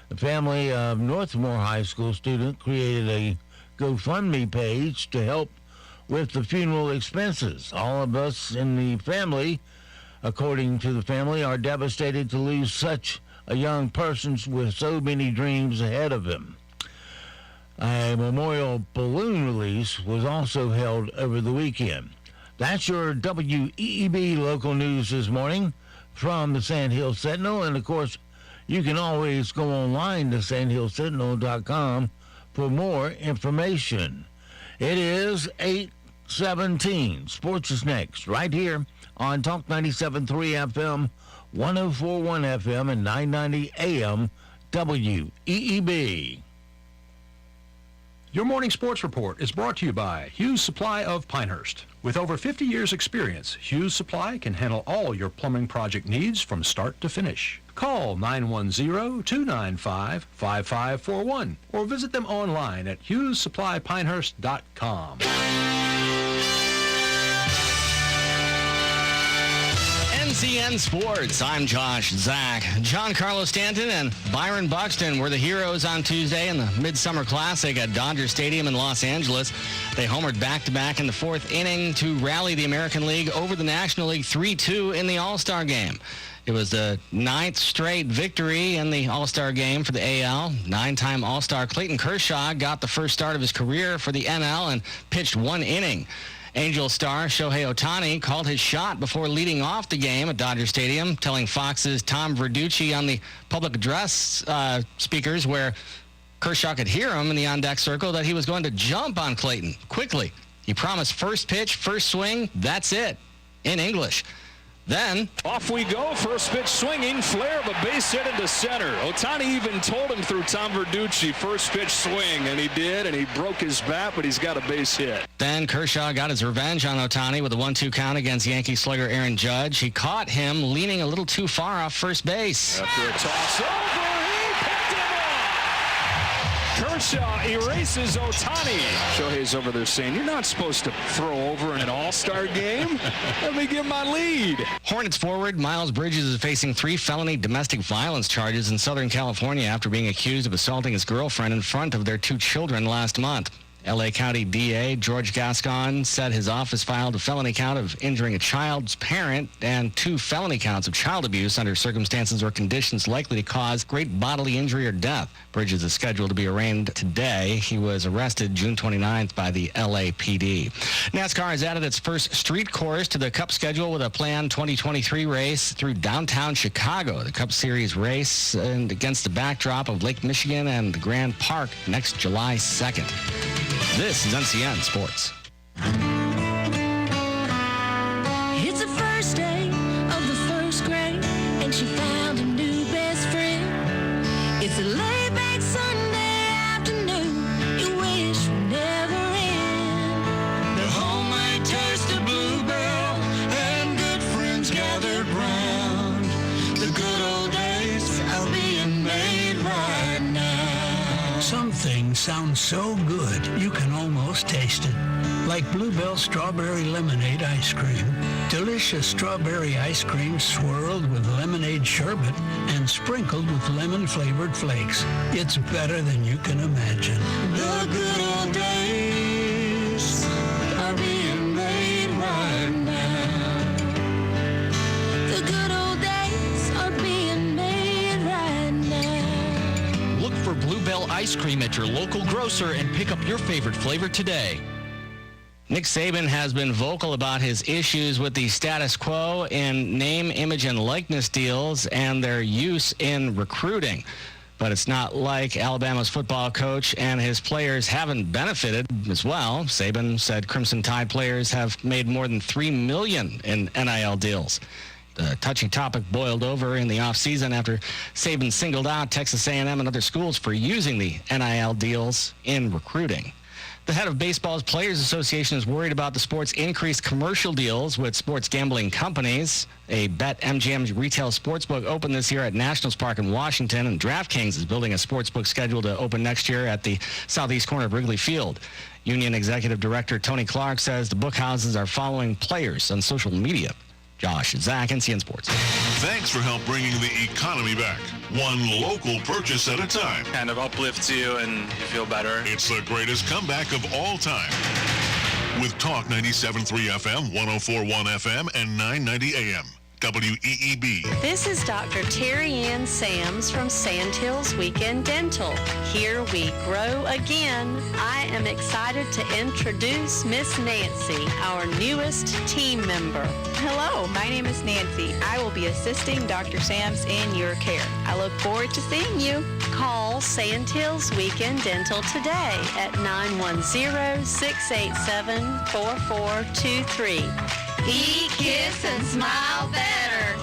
The family of Northmore High School student created a GoFundMe page to help with the funeral expenses. All of us in the family, according to the family, are devastated to lose such a young person with so many dreams ahead of him. A memorial balloon release was also held over the weekend. That's your WEEB local news this morning from the Sand Hill Sentinel. And, of course, you can always go online to sandhillsentinel.com for more information. It is 8:17. Sports is next, right here on Talk 97.3 FM, 104.1 FM, and 990 AM WEEB. Your morning sports report is brought to you by Hughes Supply of Pinehurst. With over 50 years' experience, Hughes Supply can handle all your plumbing project needs from start to finish. Call 910-295-5541 or visit them online at HughesSupplyPinehurst.com. NCN Sports, I'm Josh Zach. John Carlos Stanton and Byron Buxton were the heroes on Tuesday in the Midsummer Classic at Dodger Stadium in Los Angeles. They homered back-to-back in the 4th inning to rally the American League over the National League 3-2 in the All-Star Game. It was the 9th straight victory in the All-Star Game for the AL. 9-time All-Star Clayton Kershaw got the first start of his career for the NL and pitched 1 inning. Angels star Shohei Ohtani called his shot before leading off the game at Dodger Stadium, telling Fox's Tom Verducci on the public address speakers where Kershaw could hear him in the on-deck circle that he was going to jump on Clayton quickly. He promised first pitch, first swing, that's it, in English. Then, off we go. First pitch swinging, flare of a base hit into center. Ohtani even told him through Tom Verducci, first pitch swing, and he did, and he broke his bat, but he's got a base hit. Then Kershaw got his revenge on Ohtani with a 1-2 count against Yankee slugger Aaron Judge. He caught him leaning a little too far off first base. After a toss over, he picked him off. Kershaw erases Ohtani. Shohei's over there saying, you're not supposed to throw over in an all-star game. Let me get my lead. Hornets forward Miles Bridges is facing 3 felony domestic violence charges in Southern California after being accused of assaulting his girlfriend in front of their 2 children last month. L.A. County DA George Gascon said his office filed a felony count of injuring a child's parent and 2 felony counts of child abuse under circumstances or conditions likely to cause great bodily injury or death. Bridges is scheduled to be arraigned today. He was arrested June 29th by the LAPD. NASCAR has added its first street course to the Cup schedule with a planned 2023 race through downtown Chicago. The Cup Series race and against the backdrop of Lake Michigan and the Grand Park next July 2nd. This is NCN Sports. It's the first day of the first grade, and she found a new best friend. It's a laid-back Sunday afternoon you wish would never end. The homemade taste of Bluebell and good friends gathered round. The good old days are being made right now. Some things sound so good you can almost taste it. Like Bluebell Strawberry Lemonade Ice Cream. Delicious strawberry ice cream swirled with lemonade sherbet and sprinkled with lemon-flavored flakes. It's better than you can imagine. The good old days are being made right now. The good old days are being made right now. Look for Bluebell Ice Cream at your local grocer and pick up your favorite flavor today. Nick Saban has been vocal about his issues with the status quo in name, image, and likeness deals and their use in recruiting. But it's not like Alabama's football coach and his players haven't benefited as well. Saban said Crimson Tide players have made more than $3 million in NIL deals. The touchy topic boiled over in the offseason after Saban singled out Texas A&M and other schools for using the NIL deals in recruiting. The head of baseball's Players Association is worried about the sport's increased commercial deals with sports gambling companies. A BetMGM retail sportsbook opened this year at Nationals Park in Washington, and DraftKings is building a sportsbook scheduled to open next year at the southeast corner of Wrigley Field. Union Executive Director Tony Clark says the book houses are following players on social media. Josh, Zach, NCN Sports. Thanks for help bringing the economy back. One local purchase at a time. Kind of uplifts you and you feel better. It's the greatest comeback of all time. With Talk 97.3 FM, 104.1 FM, and 990 AM. WEEB. This is Dr. Terry Ann Sams from Sandhills Weekend Dental. Here we grow again. I am excited to introduce Miss Nancy, our newest team member. Hello, my name is Nancy. I will be assisting Dr. Sams in your care. I look forward to seeing you. Call Sandhills Weekend Dental today at 910-687-4423. Eat, kiss, and smile better.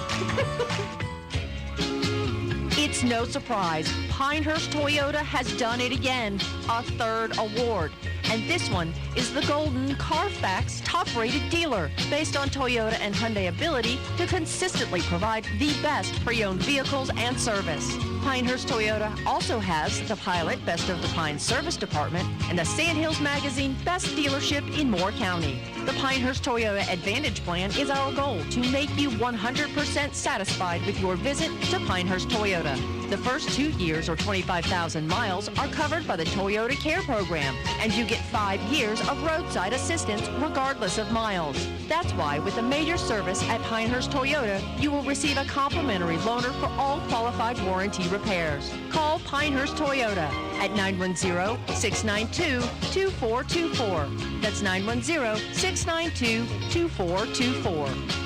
It's no surprise. Pinehurst Toyota has done it again, a 3rd award. And this one is the Golden Carfax top-rated dealer, based on Toyota and Hyundai ability to consistently provide the best pre-owned vehicles and service. Pinehurst Toyota also has the Pilot Best of the Pine Service Department and the Sandhills Magazine Best Dealership in Moore County. The Pinehurst Toyota Advantage Plan is our goal to make you 100% satisfied with your visit to Pinehurst Toyota. The first 2 years or 25,000 miles are covered by the Toyota Care Program, and you get 5 years of roadside assistance regardless of miles. That's why with a major service at Pinehurst Toyota, you will receive a complimentary loaner for all qualified warranty repairs. Call Pinehurst Toyota at 910-692-2424. That's 910-692-2424. 692-2424.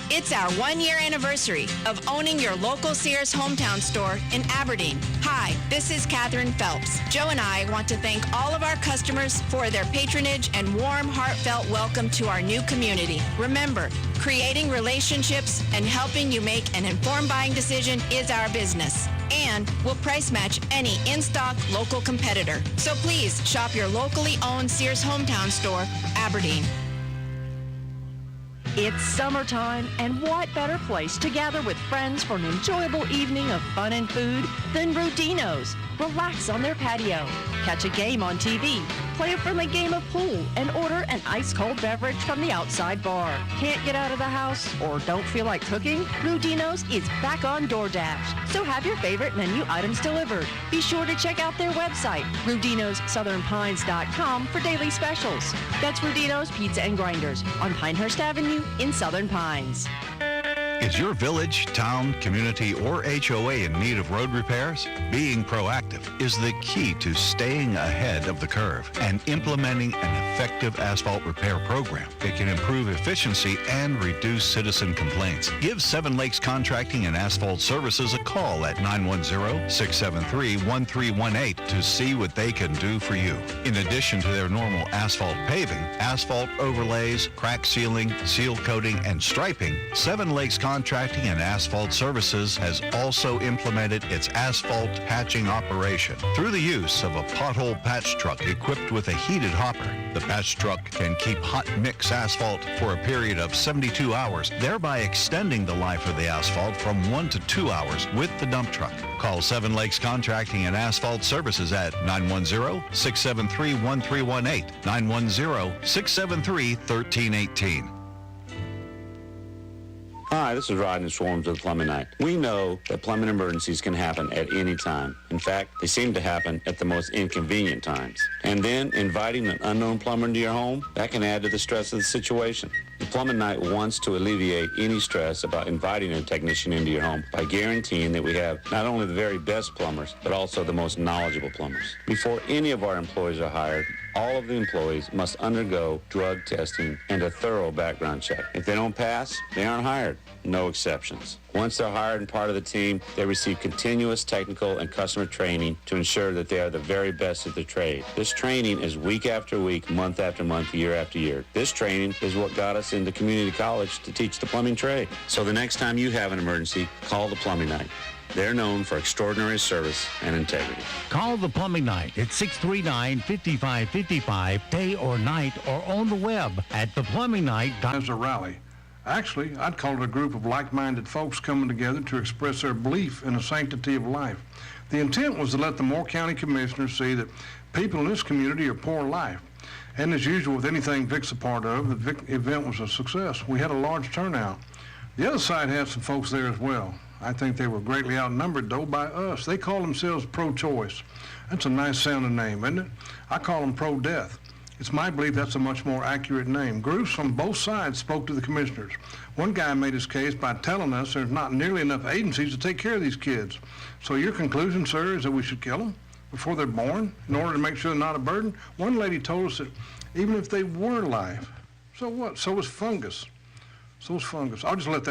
It's our 1-year anniversary of owning your local Sears hometown store in Aberdeen. Hi, this is Katherine Phelps. Joe and I want to thank all of our customers for their patronage and warm, heartfelt welcome to our new community. Remember, creating relationships and helping you make an informed buying decision is our business. And we'll price match any in-stock local competitor. So please shop your locally owned Sears hometown store, Aberdeen. It's summertime, and what better place to gather with friends for an enjoyable evening of fun and food than Rudino's? Relax on their patio, catch a game on TV, play a friendly game of pool, and order an ice-cold beverage from the outside bar. Can't get out of the house or don't feel like cooking? Rudino's is back on DoorDash, so have your favorite menu items delivered. Be sure to check out their website, Rudino'sSouthernPines.com, for daily specials. That's Rudino's Pizza and Grinders on Pinehurst Avenue in Southern Pines. Is your village, town, community, or HOA in need of road repairs? Being proactive is the key to staying ahead of the curve and implementing an effective asphalt repair program that can improve efficiency and reduce citizen complaints. Give Seven Lakes Contracting and Asphalt Services a call at 910-673-1318 to see what they can do for you. In addition to their normal asphalt paving, asphalt overlays, crack sealing, seal coating, and striping, Seven Lakes Contracting and Asphalt Services has also implemented its asphalt patching operation. Through the use of a pothole patch truck equipped with a heated hopper, the patch truck can keep hot mix asphalt for a period of 72 hours, thereby extending the life of the asphalt from 1 to 2 hours with the dump truck. Call Seven Lakes Contracting and Asphalt Services at 910-673-1318, 910-673-1318. Hi, this is Rodney Swarms with Plumbing Night. We know that plumbing emergencies can happen at any time. In fact, they seem to happen at the most inconvenient times. And then inviting an unknown plumber into your home, that can add to the stress of the situation. The Plumbing Night wants to alleviate any stress about inviting a technician into your home by guaranteeing that we have not only the very best plumbers, but also the most knowledgeable plumbers. Before any of our employees are hired, all of the employees must undergo drug testing and a thorough background check. If they don't pass, they aren't hired. No exceptions. Once they're hired and part of the team, they receive continuous technical and customer training to ensure that they are the very best at their trade. This training is week after week, month after month, year after year. This training is what got us into community college to teach the plumbing trade. So the next time you have an emergency, call the Plumbing Night. They're known for extraordinary service and integrity. Call the Plumbing Night at 639-5555, day or night, or on the web at theplumbingnight.com. As a rally. Actually, I'd call it a group of like-minded folks coming together to express their belief in the sanctity of life. The intent was to let the Moore County Commissioners see that people in this community are poor life. And as usual with anything Vic's a part of, the Vic event was a success. We had a large turnout. The other side had some folks there as well. I think they were greatly outnumbered, though, by us. They call themselves pro-choice. That's a nice sounding name, isn't it? I call them pro-death. It's my belief that's a much more accurate name. Groups from both sides spoke to the commissioners. One guy made his case by telling us there's not nearly enough agencies to take care of these kids. So your conclusion, sir, is that we should kill them before they're born in order to make sure they're not a burden? One lady told us that even if they were live, so what? So is fungus. So is fungus. I'll just let that